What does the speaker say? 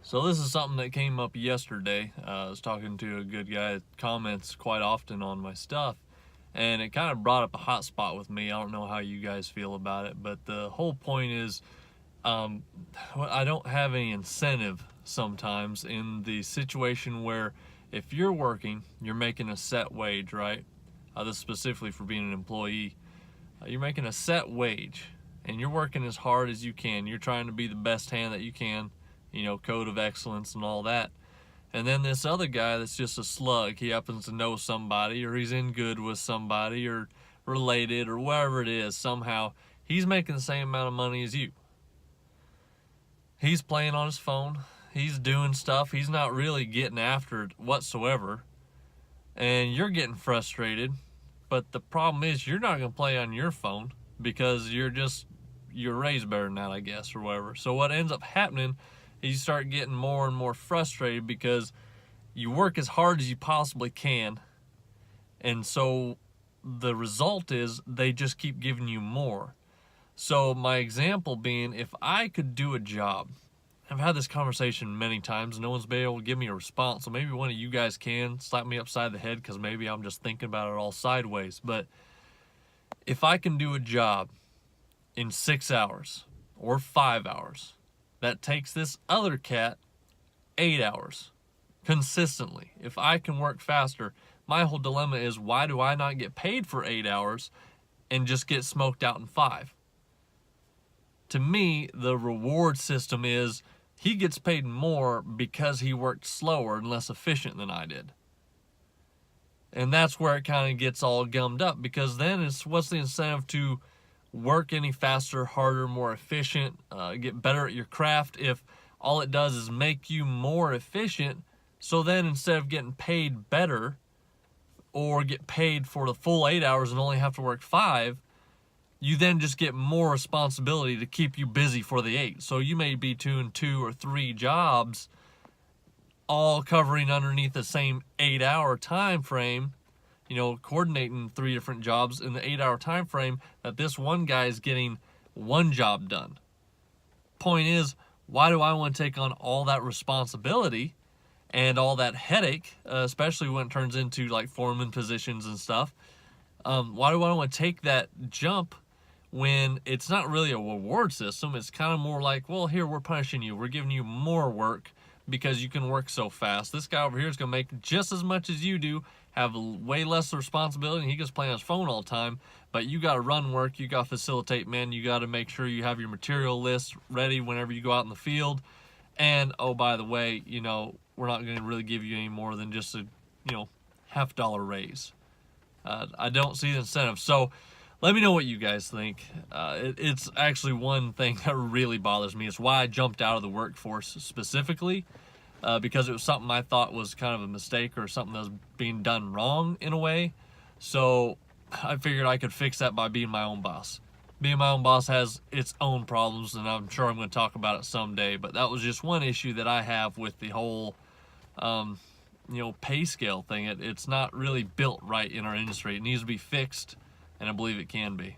So this is something that came up yesterday. I was talking to a good guy that comments quite often on my stuff, and it kind of brought up a hot spot with me. I don't know how you guys feel about it, but the whole point is I don't have any incentive sometimes in the situation where if you're working, you're making a set wage, right? This is specifically for being an employee. You're making a set wage, and you're working as hard as you can. You're trying to be the best hand that you can, code of excellence and all that. And then this other guy that's just a slug, he happens to know somebody, or he's in good with somebody, or related, or whatever it is, somehow he's making the same amount of money as you. He's playing on his phone, he's doing stuff, he's not really getting after it whatsoever, and you're getting frustrated. But the problem is you're not going to play on your phone because you're raised better than that, I guess, or whatever. So what ends up happening, you start getting more and more frustrated because you work as hard as you possibly can, and so the result is they just keep giving you more. So my example being, if I could do a job, I've had this conversation many times, no one's been able to give me a response, so maybe one of you guys can slap me upside the head because maybe I'm just thinking about it all sideways. But if I can do a job in 6 hours or 5 hours, that takes this other cat 8 hours consistently. If I can work faster, my whole dilemma is, why do I not get paid for 8 hours and just get smoked out in 5? To me, the reward system is he gets paid more because he worked slower and less efficient than I did. And that's where it kind of gets all gummed up, because then it's, what's the incentive to work any faster, harder, more efficient, get better at your craft, if all it does is make you more efficient? So then instead of getting paid better or get paid for the full 8 hours and only have to work 5, you then just get more responsibility to keep you busy for the 8. So you may be doing 2 or 3 jobs, all covering underneath the same 8-hour time frame, coordinating 3 different jobs in the 8-hour time frame, that this one guy is getting 1 job done. Point is, why do I want to take on all that responsibility and all that headache, especially when it turns into like foreman positions and stuff? Why do I want to take that jump when it's not really a reward system? It's kind of more like, well, here, we're punishing you. We're giving you more work because you can work so fast. This guy over here is going to make just as much as you do, have way less responsibility, and he gets playing on his phone all the time. But you got to run work, you got to facilitate men, you got to make sure you have your material list ready whenever you go out in the field. And, oh, by the way, we're not going to really give you any more than just a, $50 raise. I don't see the incentive. So let me know what you guys think. It's actually one thing that really bothers me. It's why I jumped out of the workforce specifically, because it was something I thought was kind of a mistake or something that was being done wrong in a way. So I figured I could fix that by being my own boss. Being my own boss has its own problems, and I'm sure I'm going to talk about it someday. But that was just one issue that I have with the whole pay scale thing. It's not really built right in our industry. It needs to be fixed, and I believe it can be.